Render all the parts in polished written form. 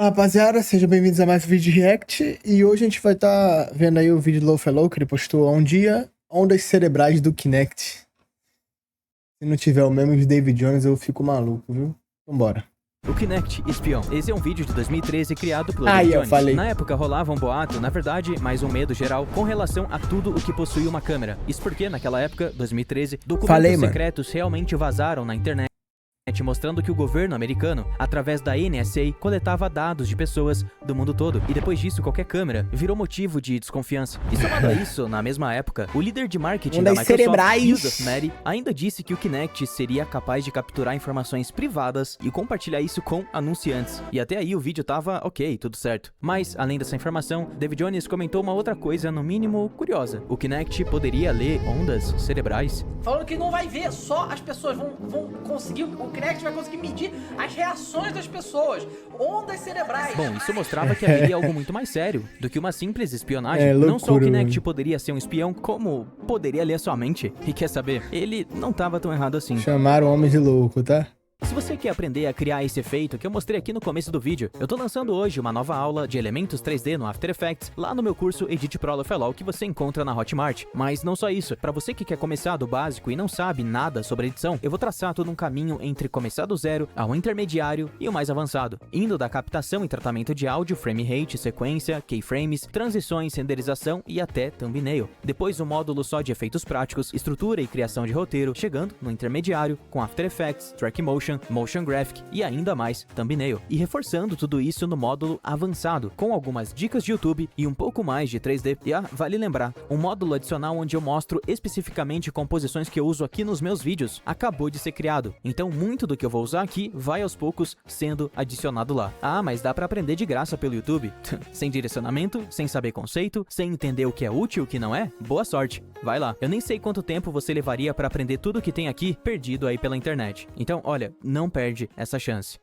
Rapaziada, sejam bem-vindos a mais um vídeo de React. E hoje a gente vai estar vendo aí o vídeo do Lofellow, que ele postou há um dia, ondas cerebrais do Kinect. Se não tiver o meme de David Jones, eu fico maluco, viu? Vambora. O Kinect Espião. Esse é um vídeo de 2013 criado pelo Aí, David eu Jones. falei. Na época rolava um boato, na verdade, mais um medo geral com relação a tudo o que possui uma câmera. Isso porque, naquela época, 2013, documentos secretos realmente vazaram na internet, mostrando que o governo americano, através da NSA, coletava dados de pessoas do mundo todo. E depois disso, qualquer câmera virou motivo de desconfiança. E somado a isso, na mesma época, o líder de marketing da Microsoft, Yusuf Mehdi, ainda disse que o Kinect seria capaz de capturar informações privadas e compartilhar isso com anunciantes. E até aí o vídeo tava ok, tudo certo. Mas, além dessa informação, David Jones comentou uma outra coisa, no mínimo curiosa. O Kinect poderia ler ondas cerebrais. Falando que não vai ver, só as pessoas vão conseguir, o Kinect vai conseguir medir as reações das pessoas, ondas cerebrais. Bom, isso mostrava que haveria algo muito mais sério do que uma simples espionagem. Loucura, não só o Kinect poderia ser um espião, como poderia ler sua mente. E quer saber, ele não tava tão errado assim. Chamaram o homem de louco, tá? Se você quer aprender a criar esse efeito que eu mostrei aqui no começo do vídeo, eu tô lançando hoje uma nova aula de elementos 3D no After Effects lá no meu curso Edit Pro Lofellow que você encontra na Hotmart. Mas não só isso, pra você que quer começar do básico e não sabe nada sobre edição, eu vou traçar todo um caminho entre começar do zero ao intermediário e o mais avançado, indo da captação e tratamento de áudio, frame rate, sequência, keyframes, transições, renderização e até thumbnail. Depois um módulo só de efeitos práticos, estrutura e criação de roteiro, chegando no intermediário com After Effects, Track Motion Graphic e ainda mais thumbnail. E reforçando tudo isso no módulo avançado, com algumas dicas de YouTube e um pouco mais de 3D. E vale lembrar, um módulo adicional onde eu mostro especificamente composições que eu uso aqui nos meus vídeos acabou de ser criado. Então muito do que eu vou usar aqui vai aos poucos sendo adicionado lá. Mas dá pra aprender de graça pelo YouTube. Sem direcionamento, sem saber conceito, sem entender o que é útil e o que não é? Boa sorte. Vai lá. Eu nem sei quanto tempo você levaria pra aprender tudo que tem aqui perdido aí pela internet. Então, olha, não perde essa chance.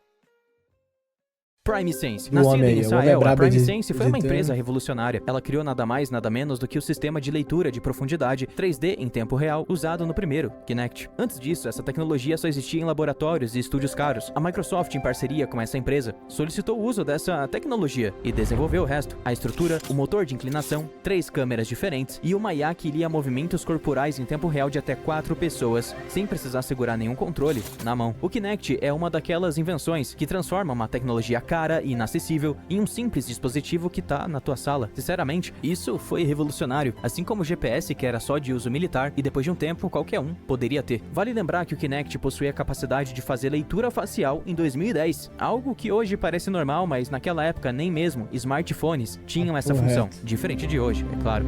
PrimeSense. Nascida em Israel, a PrimeSense foi uma empresa revolucionária. Ela criou nada mais, nada menos do que o sistema de leitura de profundidade 3D em tempo real usado no primeiro, Kinect. Antes disso, essa tecnologia só existia em laboratórios e estúdios caros. A Microsoft, em parceria com essa empresa, solicitou o uso dessa tecnologia e desenvolveu o resto. A estrutura, o motor de inclinação, 3 câmeras diferentes e uma IA que lia movimentos corporais em tempo real de até 4 pessoas, sem precisar segurar nenhum controle na mão. O Kinect é uma daquelas invenções que transforma uma tecnologia cara e inacessível em um simples dispositivo que tá na tua sala. Sinceramente, isso foi revolucionário, assim como o GPS, que era só de uso militar e depois de um tempo qualquer um poderia ter. Vale lembrar que o Kinect possuía a capacidade de fazer leitura facial em 2010, algo que hoje parece normal, mas naquela época nem mesmo smartphones tinham essa função, diferente de hoje, é claro.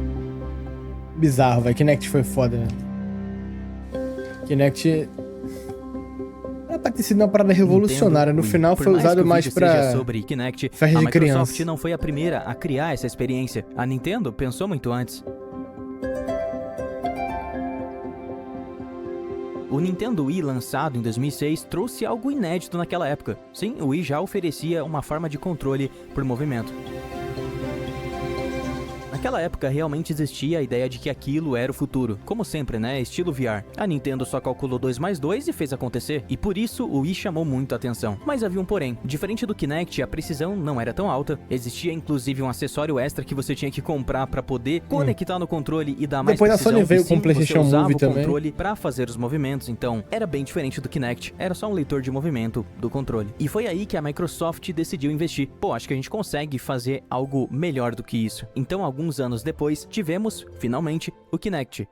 Bizarro, velho. Kinect foi foda, né? Kinect era pra ter sido uma parada revolucionária. No final foi usado mais pra sobre Kinect, festa de a Microsoft criança. não foi a primeira a criar essa experiência. A Nintendo pensou muito antes. O Nintendo Wii, lançado em 2006, trouxe algo inédito naquela época. Sim, o Wii já oferecia uma forma de controle por movimento. Naquela época realmente existia a ideia de que aquilo era o futuro, como sempre, né, estilo VR. A Nintendo só calculou 2 mais 2 e fez acontecer, e por isso o Wii chamou muito a atenção. Mas havia um porém, diferente do Kinect, a precisão não era tão alta, existia inclusive um acessório extra que você tinha que comprar para poder conectar no controle e dar mais precisão. Depois a Sony veio com o PlayStation Move também. O controle para fazer os movimentos, então era bem diferente do Kinect, era só um leitor de movimento do controle. E foi aí que a Microsoft decidiu investir. Pô, acho que a gente consegue fazer algo melhor do que isso. Então alguns anos depois, tivemos, finalmente, o Kinect.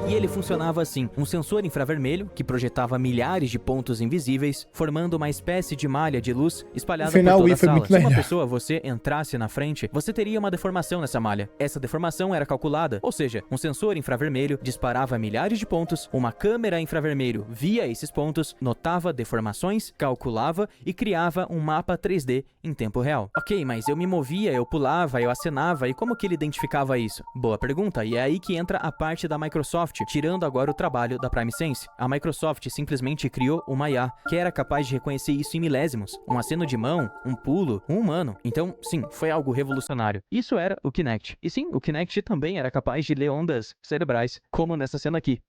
E ele funcionava assim, um sensor infravermelho que projetava milhares de pontos invisíveis, formando uma espécie de malha de luz espalhada por toda a sala. Se uma pessoa você entrasse na frente, você teria uma deformação nessa malha. Essa deformação era calculada, ou seja, um sensor infravermelho disparava milhares de pontos, uma câmera infravermelho via esses pontos, notava deformações, calculava e criava um mapa 3D em tempo real. Ok, mas eu me movia, eu pulava, eu acenava, e como que ele identificava isso? Boa pergunta, e é aí que entra a parte da Microsoft, tirando agora o trabalho da PrimeSense. A Microsoft simplesmente criou uma IA que era capaz de reconhecer isso em milésimos. Um aceno de mão, um pulo, um humano. Então, sim, foi algo revolucionário. Isso era o Kinect. E sim, o Kinect também era capaz de ler ondas cerebrais, como nessa cena aqui.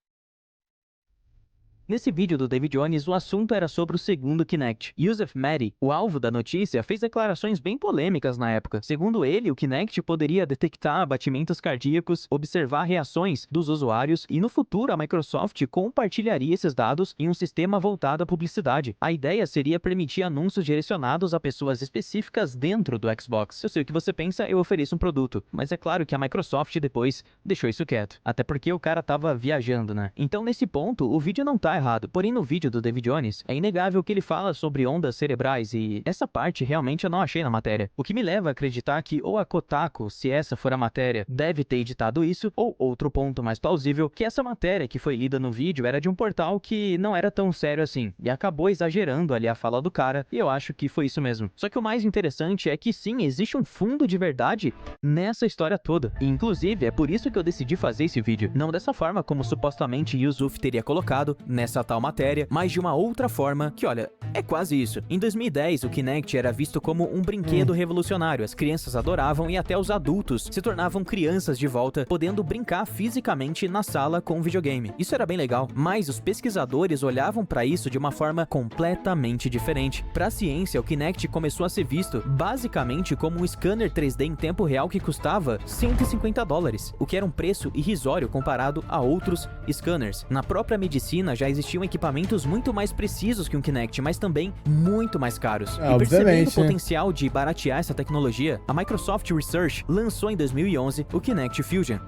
Nesse vídeo do David Jones, o assunto era sobre o segundo Kinect. Youssef Mehdi, o alvo da notícia, fez declarações bem polêmicas na época. Segundo ele, o Kinect poderia detectar batimentos cardíacos, observar reações dos usuários e no futuro a Microsoft compartilharia esses dados em um sistema voltado à publicidade. A ideia seria permitir anúncios direcionados a pessoas específicas dentro do Xbox. Eu sei o que você pensa, eu ofereço um produto. Mas é claro que a Microsoft depois deixou isso quieto. Até porque o cara tava viajando, né? Então nesse ponto, o vídeo não tá errado. Porém, no vídeo do David Jones, é inegável que ele fala sobre ondas cerebrais e essa parte realmente eu não achei na matéria. O que me leva a acreditar que ou a Kotaku, se essa for a matéria, deve ter editado isso, ou outro ponto mais plausível, que essa matéria que foi lida no vídeo era de um portal que não era tão sério assim, e acabou exagerando ali a fala do cara, e eu acho que foi isso mesmo. Só que o mais interessante é que sim, existe um fundo de verdade nessa história toda. E, inclusive, é por isso que eu decidi fazer esse vídeo. Não dessa forma como supostamente Yusuf teria colocado nessa tal matéria, mas de uma outra forma que, olha, é quase isso. Em 2010, o Kinect era visto como um brinquedo revolucionário. As crianças adoravam e até os adultos se tornavam crianças de volta, podendo brincar fisicamente na sala com o videogame. Isso era bem legal, mas os pesquisadores olhavam para isso de uma forma completamente diferente. Para a ciência, o Kinect começou a ser visto basicamente como um scanner 3D em tempo real que custava $150, o que era um preço irrisório comparado a outros scanners. Na própria medicina já existiam equipamentos muito mais precisos que um Kinect, mas também muito mais caros. E percebendo o potencial de baratear essa tecnologia, a Microsoft Research lançou em 2011 o Kinect Fusion.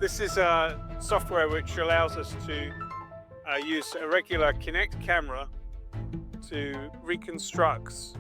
This is a software which allows us to use a regular Kinect camera to reconstruct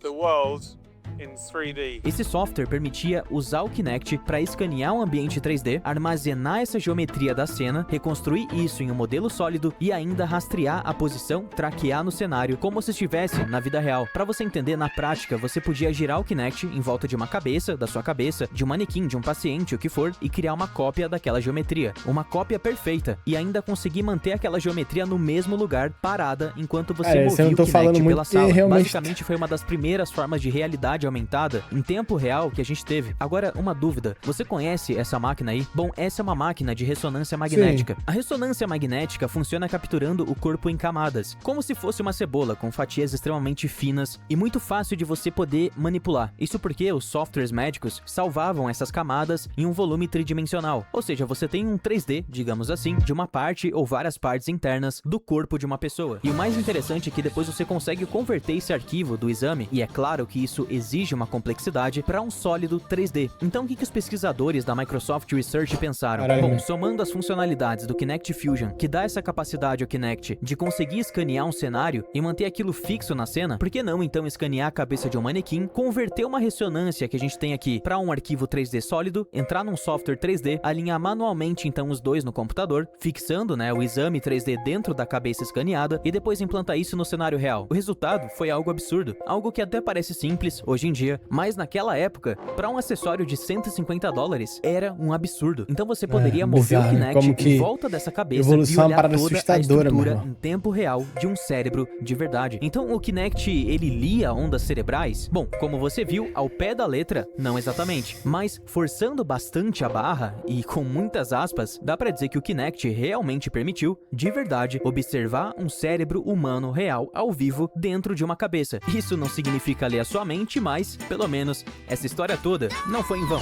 the world in 3D. Esse software permitia usar o Kinect para escanear um ambiente 3D, armazenar essa geometria da cena, reconstruir isso em um modelo sólido e ainda rastrear a posição, traquear no cenário, como se estivesse na vida real. Para você entender, na prática, você podia girar o Kinect em volta de uma cabeça, da sua cabeça, de um manequim, de um paciente, o que for, e criar uma cópia daquela geometria. Uma cópia perfeita. E ainda conseguir manter aquela geometria no mesmo lugar, parada, enquanto você movia o Kinect pela sala. Basicamente, foi uma das primeiras formas de realidade aumentada em tempo real que a gente teve. Agora, uma dúvida. Você conhece essa máquina aí? Bom, essa é uma máquina de ressonância magnética. Sim. A ressonância magnética funciona capturando o corpo em camadas, como se fosse uma cebola, com fatias extremamente finas e muito fácil de você poder manipular. Isso porque os softwares médicos salvavam essas camadas em um volume tridimensional. Ou seja, você tem um 3D, digamos assim, de uma parte ou várias partes internas do corpo de uma pessoa. E o mais interessante é que depois você consegue converter esse arquivo do exame, e é claro que isso exige uma complexidade, para um sólido 3D. Então o que os pesquisadores da Microsoft Research pensaram? Bom, somando as funcionalidades do Kinect Fusion, que dá essa capacidade ao Kinect de conseguir escanear um cenário e manter aquilo fixo na cena, por que não então escanear a cabeça de um manequim, converter uma ressonância que a gente tem aqui para um arquivo 3D sólido, entrar num software 3D, alinhar manualmente então os dois no computador, fixando, né, o exame 3D dentro da cabeça escaneada e depois implantar isso no cenário real. O resultado foi algo absurdo, algo que até parece simples hoje em dia, mas naquela época, para um acessório de $150 era um absurdo. Então você poderia mover o Kinect em volta dessa cabeça e olhar toda a estrutura em tempo real de um cérebro de verdade. Então o Kinect, ele lia ondas cerebrais? Bom, como você viu, ao pé da letra, não exatamente, mas forçando bastante a barra e com muitas aspas, dá pra dizer que o Kinect realmente permitiu, de verdade, observar um cérebro humano real ao vivo dentro de uma cabeça. Isso não significa ler a sua mente, mas, pelo menos, essa história toda não foi em vão.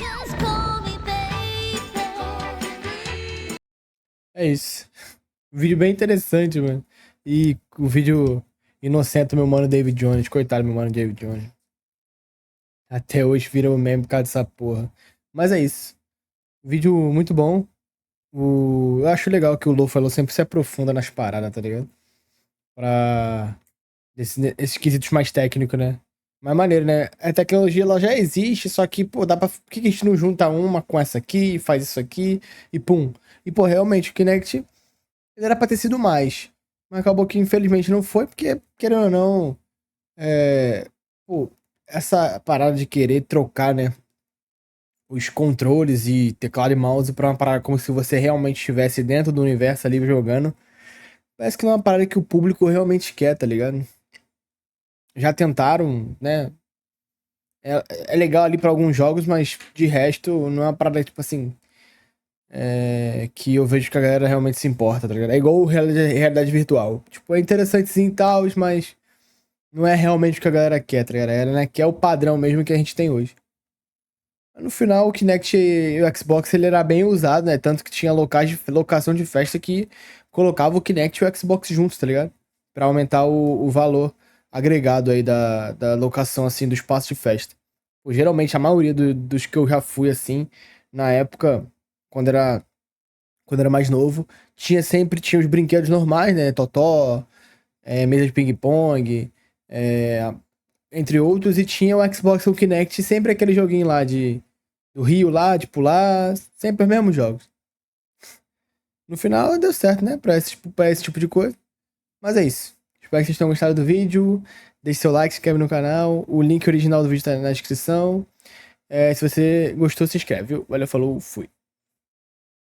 É isso. Vídeo bem interessante, mano. E o vídeo inocente do meu mano David Jones. Coitado do meu mano David Jones. Até hoje vira um meme por causa dessa porra. Mas é isso. Vídeo muito bom. Eu acho legal que o Lou falou sempre se aprofunda nas paradas, tá ligado? Pra esses quesitos mais técnicos, né? Mas maneiro, né? A tecnologia ela já existe, só que, pô, dá pra. Por que a gente não junta uma com essa aqui, faz isso aqui e pum? E, pô, realmente, o Kinect ele era pra ter sido mais. Mas acabou que, infelizmente, não foi, porque, querendo ou não, pô, essa parada de querer trocar, né? Os controles e teclado e mouse pra uma parada como se você realmente estivesse dentro do universo ali jogando. Parece que não é uma parada que o público realmente quer, tá ligado? Já tentaram, né? É legal ali pra alguns jogos, mas de resto não é uma parada, tipo assim, que eu vejo que a galera realmente se importa, tá ligado? É igual realidade virtual. Tipo, é interessante sim e tal, mas não é realmente o que a galera quer, tá ligado? A galera, né, quer o padrão mesmo que a gente tem hoje. No final, o Kinect e o Xbox ele era bem usado, né? Tanto que tinha locação de festa que colocava o Kinect e o Xbox juntos, tá ligado? Pra aumentar o valor agregado aí da locação, assim, do espaço de festa. Pô, geralmente, a maioria dos que eu já fui, assim, na época, quando era, quando era mais novo, tinha os brinquedos normais, né? Totó, mesa de ping-pong, é, entre outros, e tinha o Xbox com o Kinect, sempre aquele joguinho lá do Rio lá, de pular, sempre os mesmos jogos. No final deu certo, né? Pra esse tipo de coisa. Mas é isso. Espero que vocês tenham gostado do vídeo. Deixe seu like, se inscreve no canal. O link original do vídeo tá na descrição. Se você gostou, se inscreve, viu? Valeu, falou, fui.